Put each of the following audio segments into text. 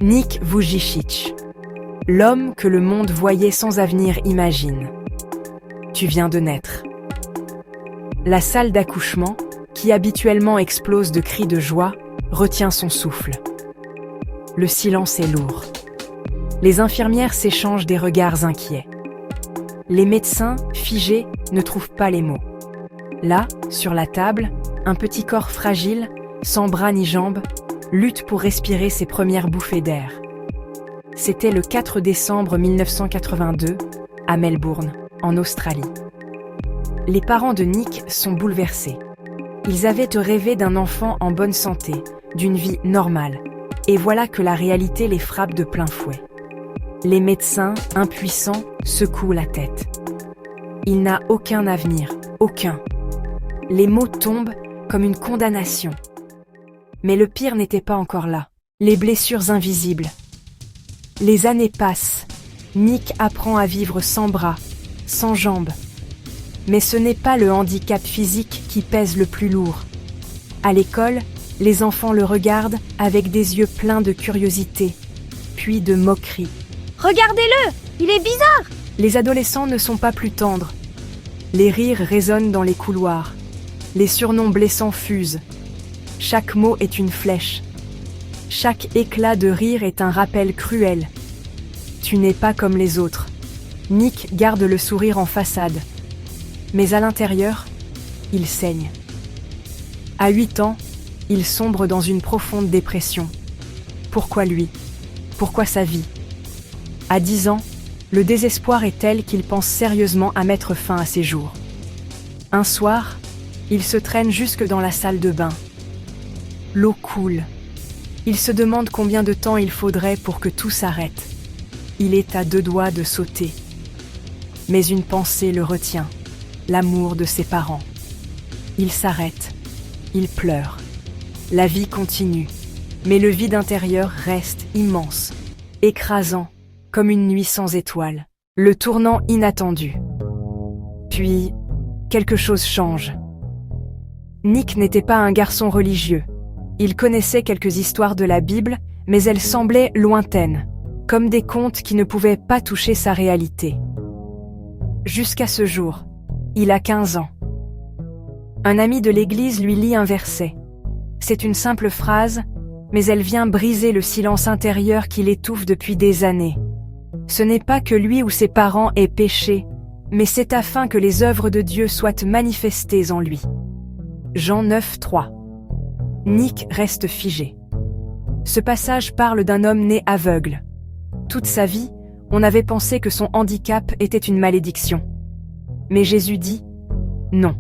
Nick Vujicic, l'homme que le monde voyait sans avenir imagine. Tu viens de naître. La salle d'accouchement, qui habituellement explose de cris de joie, retient son souffle. Le silence est lourd. Les infirmières s'échangent des regards inquiets. Les médecins, figés, ne trouvent pas les mots. Là, sur la table, un petit corps fragile, sans bras ni jambes, lutte pour respirer ses premières bouffées d'air. C'était le 4 décembre 1982, à Melbourne, en Australie. Les parents de Nick sont bouleversés. Ils avaient rêvé d'un enfant en bonne santé, d'une vie normale. Et voilà que la réalité les frappe de plein fouet. Les médecins, impuissants, secouent la tête. Il n'a aucun avenir, aucun. Les mots tombent comme une condamnation. Mais le pire n'était pas encore là. Les blessures invisibles. Les années passent. Nick apprend à vivre sans bras, sans jambes. Mais ce n'est pas le handicap physique qui pèse le plus lourd. À l'école, les enfants le regardent avec des yeux pleins de curiosité, puis de moquerie. Regardez-le, il est bizarre! Les adolescents ne sont pas plus tendres. Les rires résonnent dans les couloirs. Les surnoms blessants fusent. Chaque mot est une flèche. Chaque éclat de rire est un rappel cruel. Tu n'es pas comme les autres. Nick garde le sourire en façade. Mais à l'intérieur, il saigne. À 8 ans, il sombre dans une profonde dépression. Pourquoi lui? Pourquoi sa vie? À 10 ans, le désespoir est tel qu'il pense sérieusement à mettre fin à ses jours. Un soir, il se traîne jusque dans la salle de bain. L'eau coule. Il se demande combien de temps il faudrait pour que tout s'arrête. Il est à 2 doigts de sauter. Mais une pensée le retient, l'amour de ses parents. Il s'arrête. Il pleure. La vie continue, mais le vide intérieur reste immense, écrasant, comme une nuit sans étoiles. Le tournant inattendu. Puis, quelque chose change. Nick n'était pas un garçon religieux. Il connaissait quelques histoires de la Bible, mais elles semblaient lointaines, comme des contes qui ne pouvaient pas toucher sa réalité. Jusqu'à ce jour, il a 15 ans. Un ami de l'église lui lit un verset. C'est une simple phrase, mais elle vient briser le silence intérieur qui l'étouffe depuis des années. Ce n'est pas que lui ou ses parents aient péché, mais c'est afin que les œuvres de Dieu soient manifestées en lui. Jean 9, 3. Nick reste figé. Ce passage parle d'un homme né aveugle. Toute sa vie, on avait pensé que son handicap était une malédiction. Mais Jésus dit « Non,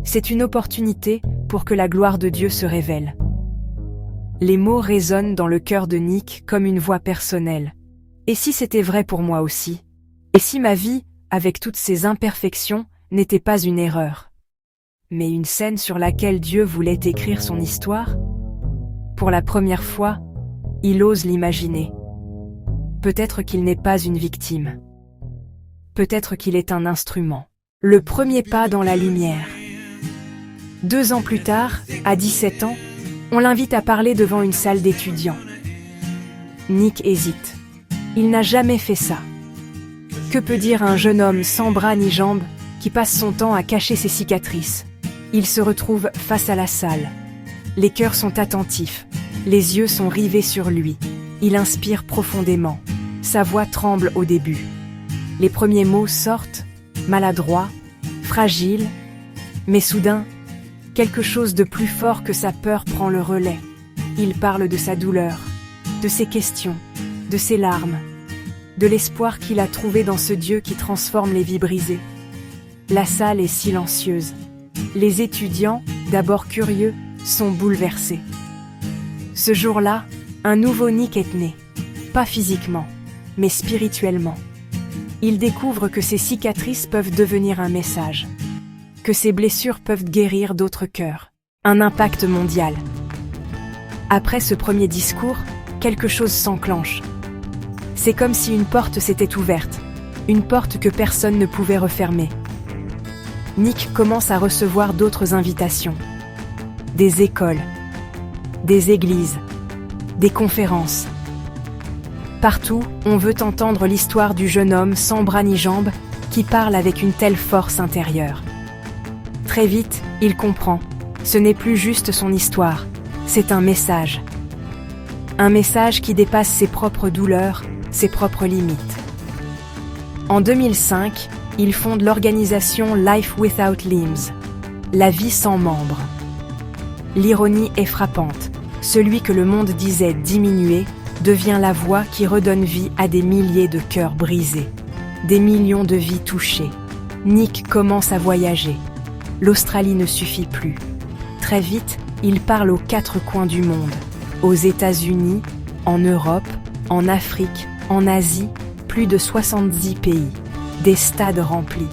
c'est une opportunité pour que la gloire de Dieu se révèle. » Les mots résonnent dans le cœur de Nick comme une voix personnelle. Et si c'était vrai pour moi aussi? Et si ma vie, avec toutes ses imperfections, n'était pas une erreur? Mais une scène sur laquelle Dieu voulait écrire son histoire? Pour la première fois, il ose l'imaginer. Peut-être qu'il n'est pas une victime. Peut-être qu'il est un instrument. Le premier pas dans la lumière. 2 ans plus tard, à 17 ans, on l'invite à parler devant une salle d'étudiants. Nick hésite. Il n'a jamais fait ça. Que peut dire un jeune homme sans bras ni jambes qui passe son temps à cacher ses cicatrices? Il se retrouve face à la salle. Les cœurs sont attentifs. Les yeux sont rivés sur lui. Il inspire profondément. Sa voix tremble au début. Les premiers mots sortent, maladroits, fragiles, mais soudain, quelque chose de plus fort que sa peur prend le relais. Il parle de sa douleur, de ses questions, de ses larmes, de l'espoir qu'il a trouvé dans ce Dieu qui transforme les vies brisées. La salle est silencieuse. Les étudiants, d'abord curieux, sont bouleversés. Ce jour-là, un nouveau Nick est né. Pas physiquement, mais spirituellement. Il découvre que ses cicatrices peuvent devenir un message. Que ses blessures peuvent guérir d'autres cœurs. Un impact mondial. Après ce premier discours, quelque chose s'enclenche. C'est comme si une porte s'était ouverte. Une porte que personne ne pouvait refermer. Nick commence à recevoir d'autres invitations. Des écoles, des églises, des conférences. Partout, on veut entendre l'histoire du jeune homme sans bras ni jambes qui parle avec une telle force intérieure. Très vite, il comprend. Ce n'est plus juste son histoire, c'est un message. Un message qui dépasse ses propres douleurs, ses propres limites. En 2005, il fonde l'organisation Life Without Limbs, la vie sans membres. L'ironie est frappante. Celui que le monde disait diminuer devient la voix qui redonne vie à des milliers de cœurs brisés, des millions de vies touchées. Nick commence à voyager. L'Australie ne suffit plus. Très vite, il parle aux 4 coins du monde, aux États-Unis, en Europe, en Afrique, en Asie, plus de 70 pays, des stades remplis,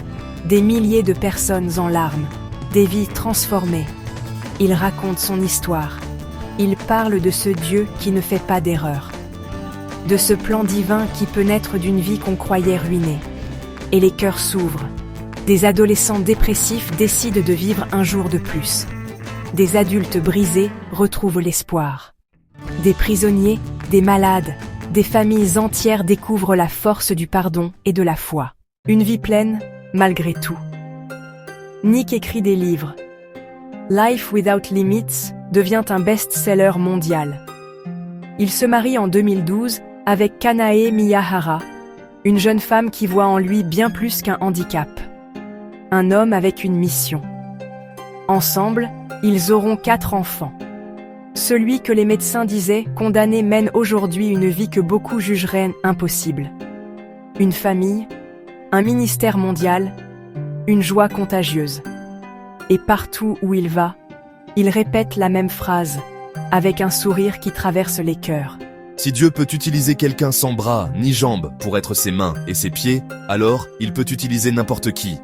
des milliers de personnes en larmes, des vies transformées. Il raconte son histoire. Il parle de ce Dieu qui ne fait pas d'erreur, de ce plan divin qui peut naître d'une vie qu'on croyait ruinée. Et les cœurs s'ouvrent. Des adolescents dépressifs décident de vivre un jour de plus. Des adultes brisés retrouvent l'espoir. Des prisonniers, des malades, des familles entières découvrent la force du pardon et de la foi. Une vie pleine, malgré tout. Nick écrit des livres. Life Without Limits devient un best-seller mondial. Il se marie en 2012 avec Kanae Miyahara, une jeune femme qui voit en lui bien plus qu'un handicap. Un homme avec une mission. Ensemble, ils auront 4 enfants. Celui que les médecins disaient condamné mène aujourd'hui une vie que beaucoup jugeraient impossible. Une famille, un ministère mondial, une joie contagieuse. Et partout où il va, il répète la même phrase, avec un sourire qui traverse les cœurs. Si Dieu peut utiliser quelqu'un sans bras ni jambes pour être ses mains et ses pieds, alors il peut utiliser n'importe qui.